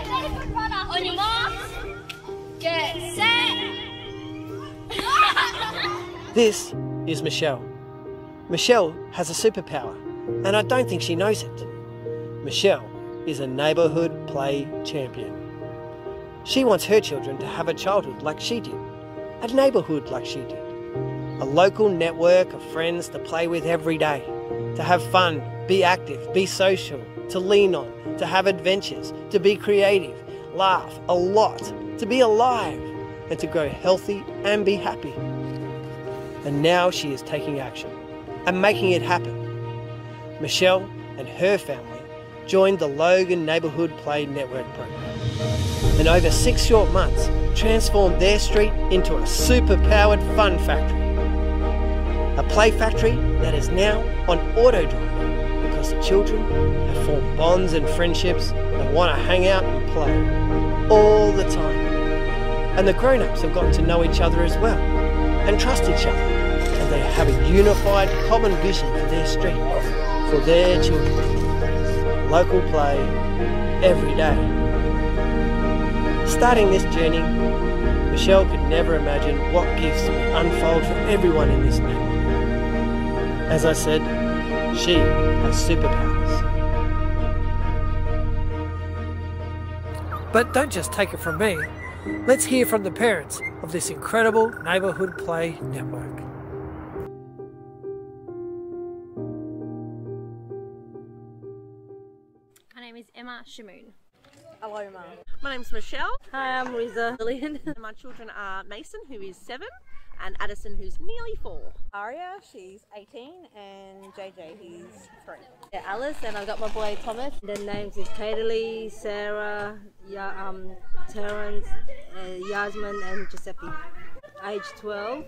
On your marks, get set. This is Michelle. Michelle has a superpower, and I don't think she knows it. Michelle is a neighbourhood play champion. She wants her children to have a childhood like she did, a neighbourhood like she did, a local network of friends to play with every day, to have fun, be active, be social, to lean on, to have adventures, to be creative, laugh a lot, to be alive, and to grow healthy and be happy. And now she is taking action and making it happen. Michelle and her family joined the Logan Neighbourhood Play Network program, and over 6 short months transformed their street into a super-powered fun factory. A play factory that is now on auto drive because the children have formed bonds and friendships and want to hang out and play all the time. And the grown-ups have gotten to know each other as well and trust each other, and they have a unified common vision for their street, for their children. Local play every day. Starting this journey, Michelle could never imagine what gifts would unfold for everyone in this neighbourhood. As I said, she has superpowers. But don't just take it from me. Let's hear from the parents of this incredible neighbourhood play network. My name is Emma Shamoon. Hello, Mum. My name's Michelle. Hi, I'm Riza Lillian. My children are Mason, who is 7, and Addison, who's nearly 4. Aria, she's 18, and JJ, he's 3. Yeah, Alice, and I've got my boy Thomas. The names is Kaylee, Sarah, Terrence, Yasmin, and Giuseppe. Age 12,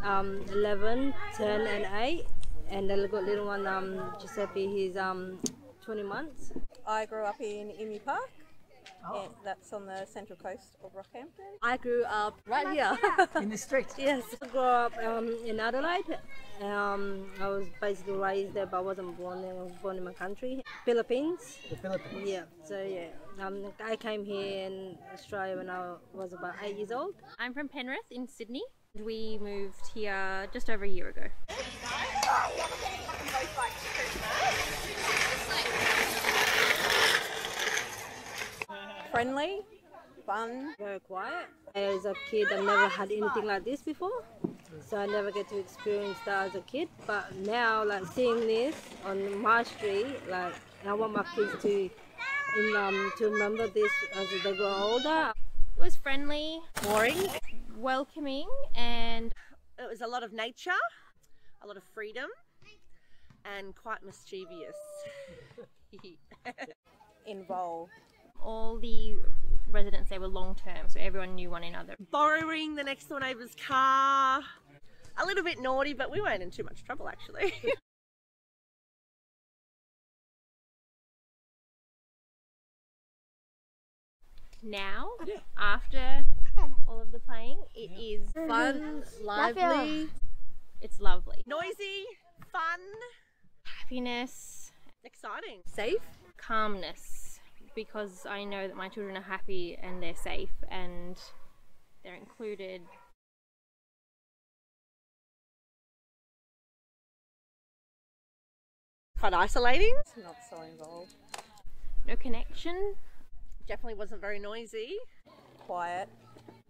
11, 10, and 8. And the little one, Giuseppe, he's 20 months. I grew up in Emu Park. Yeah, that's on the central coast of Rockhampton. I grew up right here. In the street? Yes, I grew up in Adelaide. I was basically raised there, but I wasn't born there. I was born in my country, Philippines. The Philippines? Yeah, so yeah. I came here in Australia when I was about 8 years old. I'm from Penrith in Sydney. We moved here just over a year ago. Friendly, fun. Very quiet. As a kid, I never had anything like this before, so I never get to experience that as a kid. But now, like seeing this on my street, like I want my kids to remember this as they grow older. It was friendly, Boring. welcoming, and It was a lot of nature, a lot of freedom, and quite mischievous. Involved. all the residents there were long term, so everyone knew one another. Borrowing the next door neighbour's car. A little bit naughty, but we weren't in too much trouble actually. Now, after all of the playing, it is Fun, lively, it's lovely. noisy, fun, Happiness, exciting. Safe. calmness, because I know that my children are happy and they're safe and they're included. Quite isolating. Not so involved. No connection. Definitely wasn't very noisy. Quiet.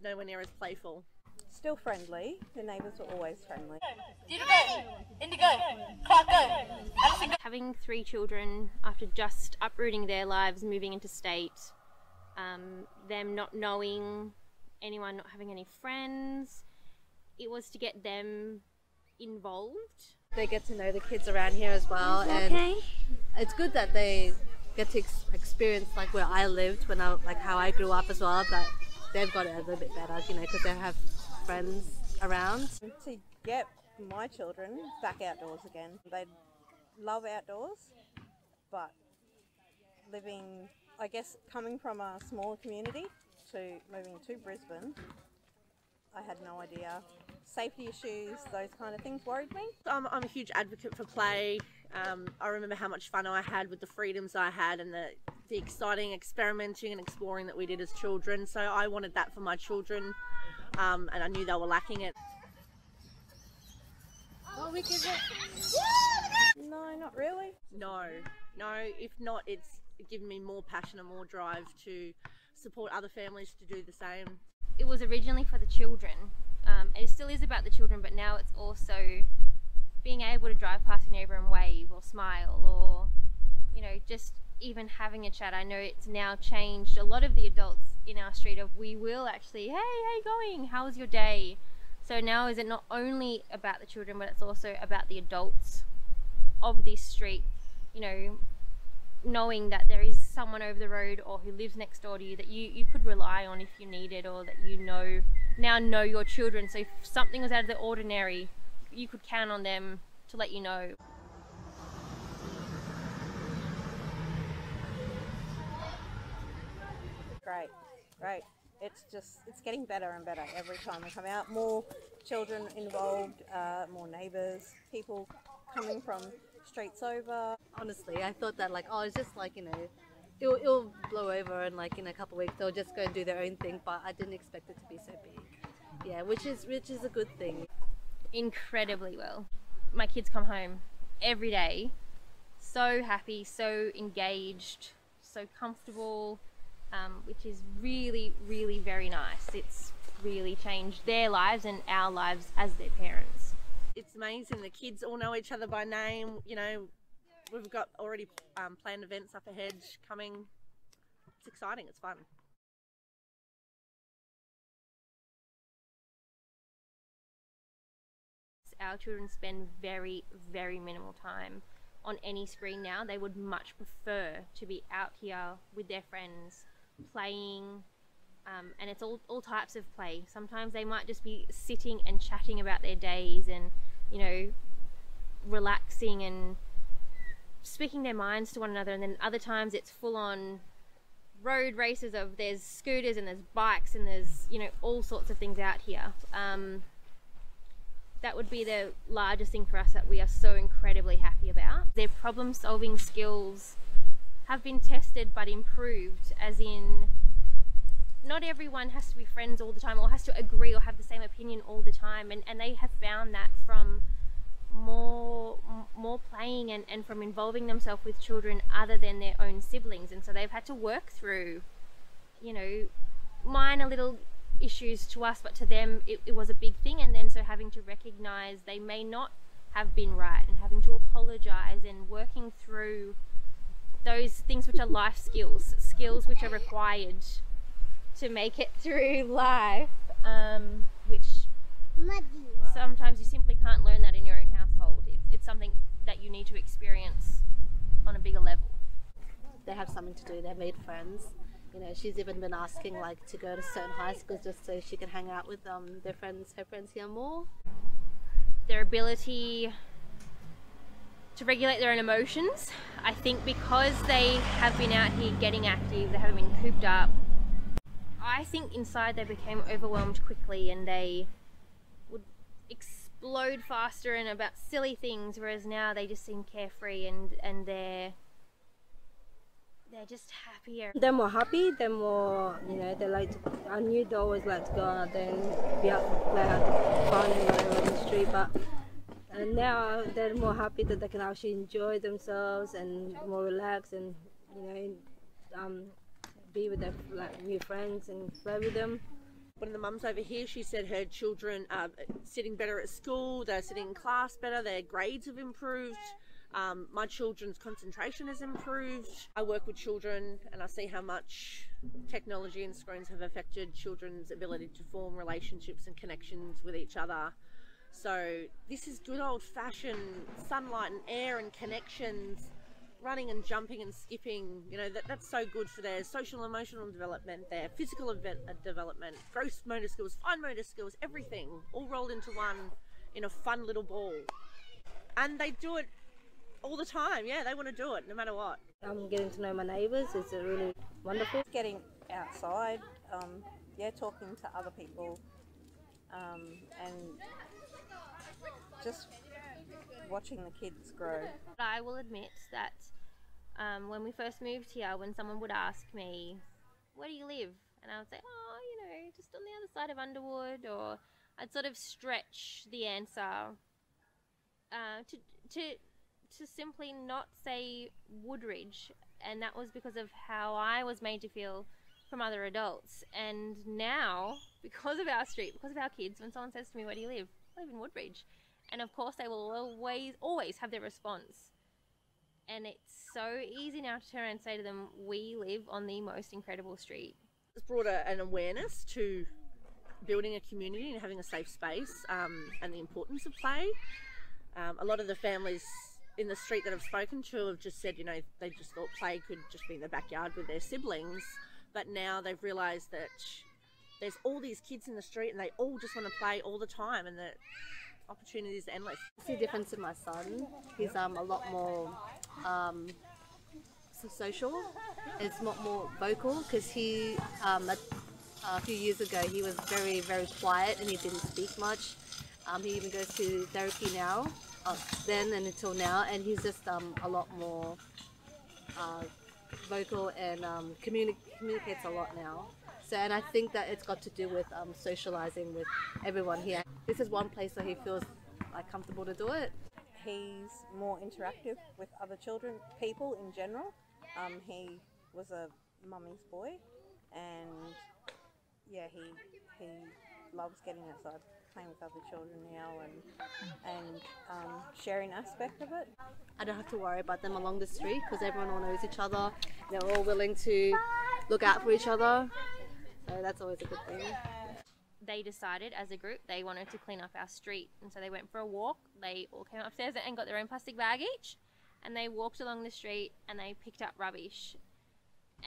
Nowhere near as playful. Still friendly. The neighbours were always friendly. Having 3 children after just uprooting their lives, moving into state, them not knowing anyone, not having any friends, it was to get them involved. They get to know the kids around here as well, and it's good that they get to experience like where I lived when I how I grew up as well. But they've got it a little bit better, you know, because they have friends around. To get my children back outdoors again. They love outdoors, but living, I guess, coming from a smaller community to moving to Brisbane, I had no idea. Safety issues, those kind of things worried me. I'm a huge advocate for play. I remember how much fun I had with the freedoms I had and the exciting experimenting and exploring that we did as children. So I wanted that for my children, and I knew they were lacking it. No, not really. No, if not, it's given me more passion and more drive to support other families to do the same. It was originally for the children, it still is about the children, but now it's also being able to drive past your neighbour and wave or smile, or, you know, just even having a chat. I know it's now changed a lot of the adults in our street of we will actually, hey, how you going? How was your day? So now is it not only about the children, but it's also about the adults of this street, you know, knowing that there is someone over the road or who lives next door to you that you could rely on if you needed, or that you now know your children. So if something was out of the ordinary, you could count on them to let you know. Great. It's getting better and better every time we come out. More children involved, more neighbours, people coming from streets over. Honestly, I thought that like, oh, it's just like, you know, it'll blow over and like in a couple of weeks they'll just go and do their own thing, but I didn't expect it to be so big. Yeah, which is a good thing. Incredibly well. My kids come home every day so happy, so engaged, so comfortable, which is really, really very nice. It's really changed their lives and our lives as their parents. It's amazing. The kids all know each other by name. You know, we've got already planned events up ahead coming. It's exciting. It's fun. Our children spend very, very minimal time on any screen now. They would much prefer to be out here with their friends, playing, and it's all types of play. Sometimes they might just be sitting and chatting about their days and, you know, relaxing and speaking their minds to one another, and then other times it's full on road races of there's scooters and there's bikes and there's, you know, all sorts of things out here. That would be the largest thing for us that we are so incredibly happy about. Their problem solving skills have been tested but improved, as in not everyone has to be friends all the time or has to agree or have the same opinion all the time, and they have found that from more playing and from involving themselves with children other than their own siblings. And so they've had to work through, you know, minor little issues to us, but to them it was a big thing, and then so having to recognize they may not have been right and having to apologize and working through those things which are life skills which are required to make it through life, which sometimes you simply can't learn that in your own household. It's something that you need to experience on a bigger level. They have something to do. They've made friends. You know, she's even been asking like to go to certain high schools just so she can hang out with her friends here more. Their ability to regulate their own emotions, I think because they have been out here getting active, they haven't been cooped up. I think inside they became overwhelmed quickly and they would explode faster and about silly things, whereas now they just seem carefree and they're just happier. They're more happy, they're more, you know, they like to, I knew they always like to go out there and be out to play out fun and whatever in the street, but and now they're more happy that they can actually enjoy themselves and more relaxed and, you know, be with their like new friends and play with them. One of the mums over here, she said her children are sitting better at school, they're sitting in class better, their grades have improved. My children's concentration has improved. I work with children and I see how much technology and screens have affected children's ability to form relationships and connections with each other. So this is good old-fashioned sunlight and air and connections, running and jumping and skipping. You know, that's so good for their social and emotional development, their physical development, gross motor skills, fine motor skills, everything all rolled into one in a fun little ball. And they do it all the time. Yeah, they want to do it no matter what. Getting to know my neighbours is really wonderful. Getting outside, talking to other people, and just watching the kids grow. I will admit that when we first moved here, when someone would ask me, where do you live? And I would say, oh, you know, just on the other side of Underwood, or I'd sort of stretch the answer to simply not say Woodridge, and that was because of how I was made to feel from other adults. And now, because of our street, because of our kids, when someone says to me, where do you live? I live in Woodridge. And of course they will always have their response. And it's so easy now to turn and say to them, we live on the most incredible street. It's brought an awareness to building a community and having a safe space, and the importance of play. A lot of the families in the street that I've spoken to have just said, you know, they just thought play could just be in the backyard with their siblings, but now they've realised that there's all these kids in the street and they all just want to play all the time, and the opportunities are endless. I see a difference in my son. He's a lot more social. It's a lot more vocal, because he a few years ago he was very, very quiet and he didn't speak much. He even goes to therapy now, then and until now, and he's just a lot more vocal and communicates a lot now. So, and I think that it's got to do with socializing with everyone here. This is one place where he feels like comfortable to do it. He's more interactive with other children, people in general. He was a mummy's boy, and yeah, he loves getting outside, playing with other children now, and sharing aspect of it. I don't have to worry about them along the street, because everyone all knows each other. They're all willing to look out for each other, so that's always a good thing. They decided as a group they wanted to clean up our street, and so they went for a walk. They all came upstairs and got their own plastic bag each, and they walked along the street and they picked up rubbish.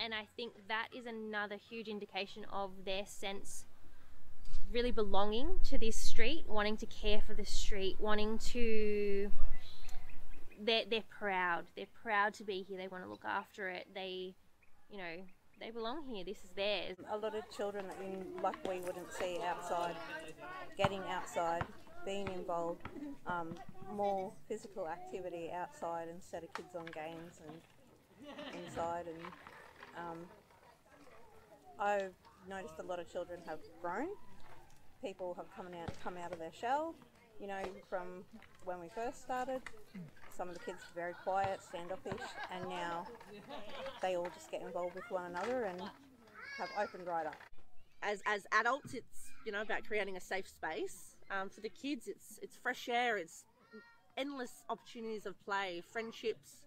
And I think that is another huge indication of their sense really belonging to this street, wanting to care for the street, wanting to, they're proud to be here. They want to look after it. They, you know, they belong here. This is theirs. A lot of children that we wouldn't see outside, getting outside, being involved, more physical activity outside instead of kids on games and inside. And I've noticed a lot of children have grown. People have come out of their shell, you know, from when we first started. Some of the kids were very quiet, standoffish, and now they all just get involved with one another and have opened right up. As adults, it's, you know, about creating a safe space. For the kids, it's fresh air, it's endless opportunities of play, friendships,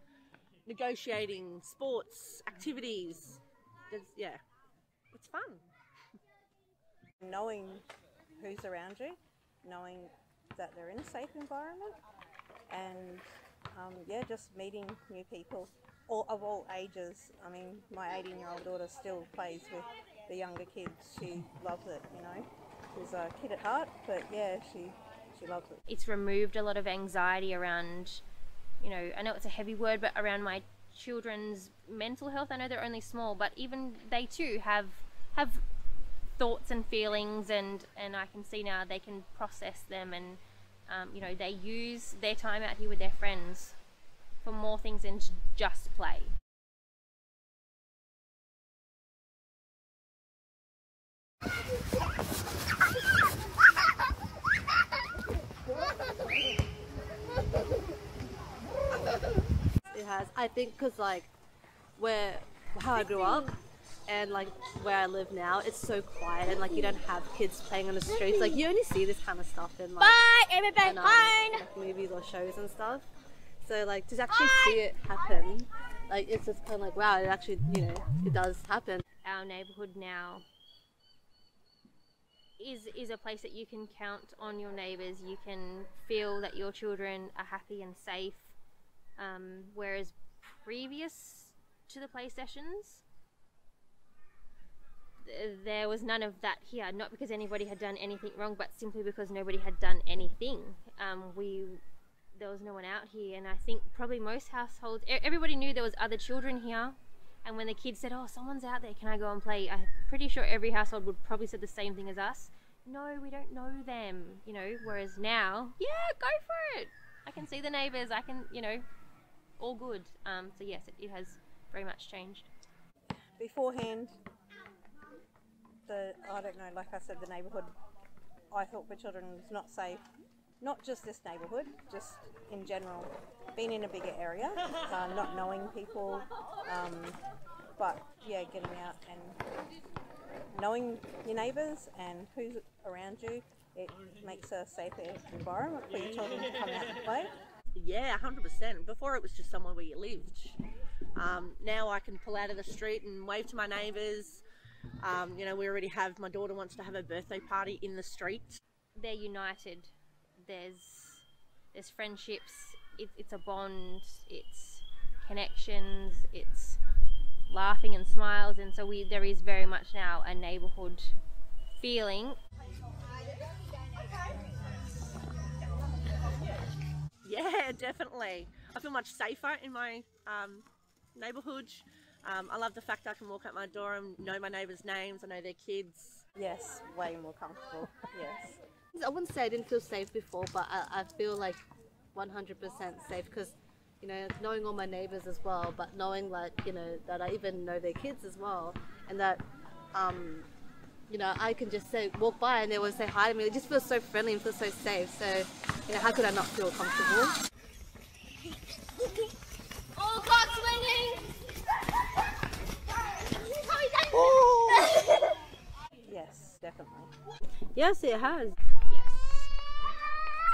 negotiating, sports, activities. Yeah, it's fun. Knowing who's around you, knowing that they're in a safe environment, and yeah, just meeting new people of all ages. I mean, my 18-year-old daughter still plays with the younger kids. She loves it, you know. She's a kid at heart, but yeah, she loves it. It's removed a lot of anxiety around, you know, I know it's a heavy word, but around my children's mental health. I know they're only small, but even they too have thoughts and feelings, and I can see now they can process them, and you know, they use their time out here with their friends for more things than just play. It has, I think, because like how I grew up and like where I live now, it's so quiet, and like you don't have kids playing on the streets. Like you only see this kind of stuff in like, like movies or shows and stuff. So like to actually see it happen, like it's just kind of like, wow, it actually, you know, it does happen. Our neighbourhood now is a place that you can count on your neighbours. You can feel that your children are happy and safe, whereas previous to the play sessions there was none of that here, not because anybody had done anything wrong, but simply because nobody had done anything. There was no one out here, and I think probably most households, everybody knew there was other children here, and when the kids said, oh, someone's out there, can I go and play, I'm pretty sure every household would probably say the same thing as us. No, we don't know them, you know, whereas now, yeah, go for it. I can see the neighbours, I can, you know, all good. So yes, it has very much changed. Beforehand, I don't know, like I said, the neighbourhood, I thought for children was not safe. Not just this neighbourhood, just in general. Being in a bigger area, not knowing people, but yeah, getting out and knowing your neighbours and who's around you, it makes a safer environment for your children to come out and play. Yeah, 100%. Before it was just somewhere where you lived. Now I can pull out of the street and wave to my neighbours. You know, we already have, my daughter wants to have a birthday party in the street. They're united. There's friendships. It's a bond. It's connections. It's laughing and smiles, and so there is very much now a neighbourhood feeling. Yeah, definitely. I feel much safer in my neighbourhood. I love the fact I can walk out my door and know my neighbours' names, I know their kids. Yes, way more comfortable, yes. I wouldn't say I didn't feel safe before, but I feel like 100% safe because, you know, knowing all my neighbours as well, but knowing like, you know, that I even know their kids as well, and that, you know, I can just walk by and they will say hi to me. It just feels so friendly and feels so safe. So, you know, how could I not feel comfortable? All clocks winning! Yes, definitely. Yes, it has. Yes,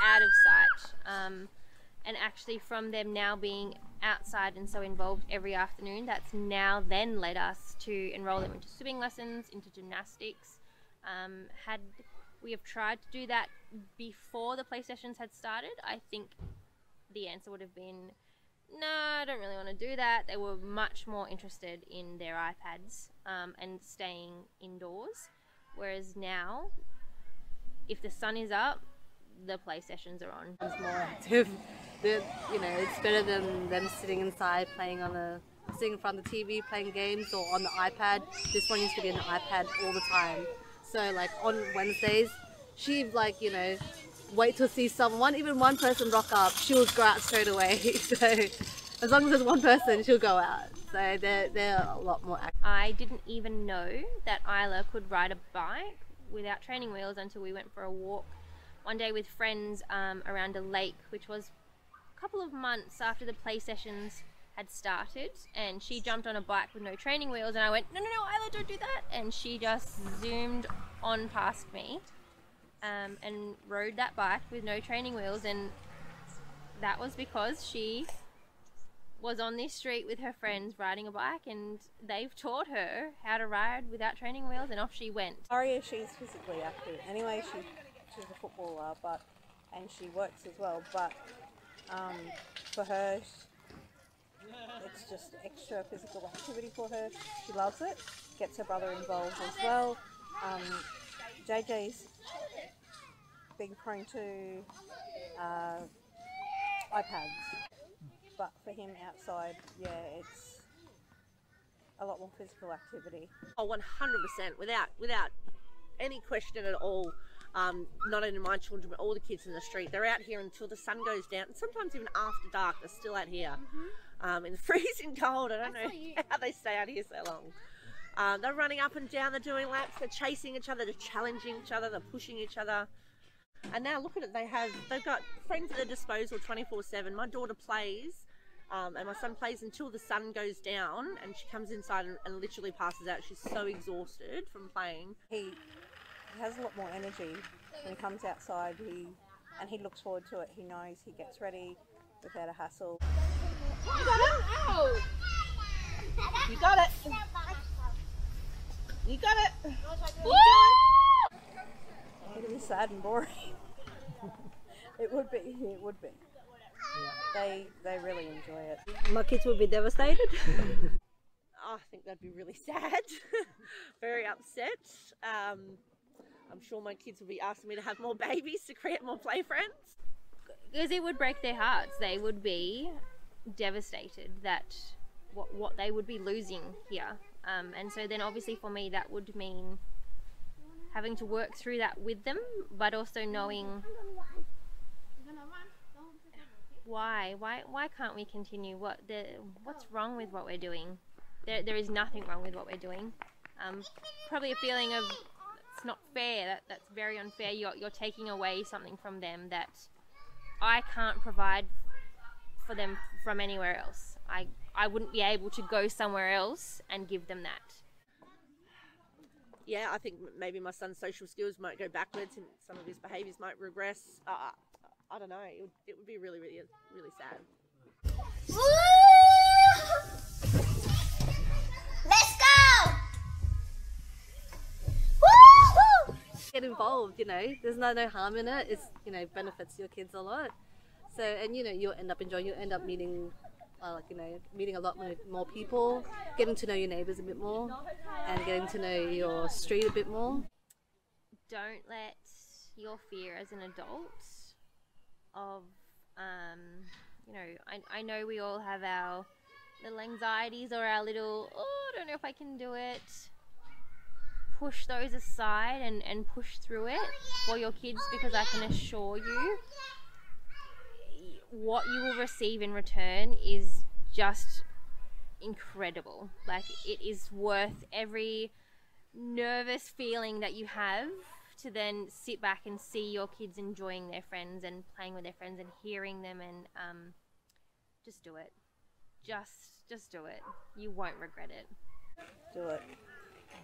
out of sight. And actually from them now being outside and so involved every afternoon, that's now then led us to enroll them into swimming lessons, into gymnastics. Had we have tried to do that before the play sessions had started, I think the answer would have been, no, I don't really want to do that. They were much more interested in their iPads and staying indoors. Whereas now, if the sun is up, the play sessions are on. It's more active. You know, it's better than them sitting inside sitting in front of the TV playing games or on the iPad. This one used to be on the iPad all the time. So like on Wednesdays, she'd like, you know, wait to see someone, even one person rock up, she'll go out straight away. So as long as there's one person, she'll go out. So they're a lot more active. I didn't even know that Isla could ride a bike without training wheels until we went for a walk one day with friends around a lake, which was a couple of months after the play sessions had started, and she jumped on a bike with no training wheels and I went, no, Isla, don't do that, and she just zoomed on past me and rode that bike with no training wheels, and that was because she was on this street with her friends riding a bike and they've taught her how to ride without training wheels, and off she went. Aria, she's physically active. Anyway, she's a footballer, and she works as well, but for her, it's just extra physical activity for her. She loves it, gets her brother involved as well. JJ's been prone to iPads, but for him outside, yeah, it's a lot more physical activity. Oh, 100%, without any question at all. Not only my children, but all the kids in the street. They're out here until the sun goes down, and sometimes even after dark, they're still out here. In the freezing cold. I don't know how they stay out here so long. They're running up and down, they're doing laps, they're chasing each other, they're challenging each other, they're pushing each other. And now look at it, they've got friends at their disposal 24/7. My daughter plays, and my son plays until the sun goes down, and she comes inside and literally passes out. She's so exhausted from playing. He has a lot more energy when he comes outside, and he looks forward to it. He knows, he gets ready without a hassle. You got it! Ow! You got it! You got it! It'd be sad and boring. It would be. They really enjoy it. My kids will be devastated. I think they'd be really sad, very upset. I'm sure my kids will be asking me to have more babies to create more play friends. Because it would break their hearts. They would be devastated that what they would be losing here. And so then obviously for me that would mean having to work through that with them, but also knowing Why can't we continue? What's wrong with what we're doing? There is nothing wrong with what we're doing. Probably a feeling of it's not fair. That's very unfair. You're taking away something from them that I can't provide for them from anywhere else. I wouldn't be able to go somewhere else and give them that. Yeah, I think maybe my son's social skills might go backwards and some of his behaviours might regress. I don't know. It would be really, really, really sad. Let's go! Get involved, you know. There's no harm in it. It's, you know, benefits your kids a lot. So, and you know, you'll end up enjoying. You'll end up meeting, meeting a lot more people, getting to know your neighbours a bit more, and getting to know your street a bit more. Don't let your fear as an adult of, you know, I know we all have our little anxieties or our little, I don't know if I can do it. Push those aside and push through it for your kids, because I can assure you what you will receive in return is just incredible. Like, it is worth every nervous feeling that you have to then sit back and see your kids enjoying their friends and playing with their friends and hearing them, and just do it. Just do it. You won't regret it. Do it.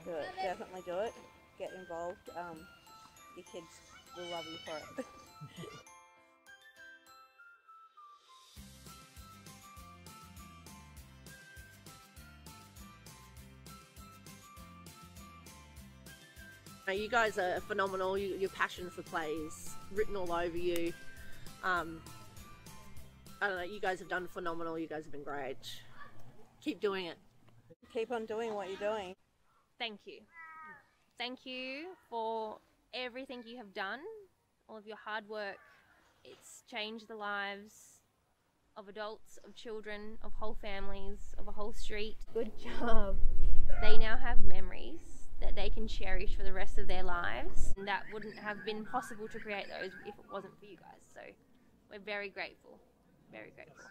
Do it. Definitely do it. Get involved. Your kids will love you for it. You guys are phenomenal. Your passion for play is written all over you. I don't know, you guys have done phenomenal. You guys have been great. Keep doing it. Keep on doing what you're doing. Thank you. Thank you for everything you have done, all of your hard work. It's changed the lives of adults, of children, of whole families, of a whole street. Good job. They now have memories that they can cherish for the rest of their lives. And that wouldn't have been possible to create those if it wasn't for you guys. So we're very grateful. Very grateful.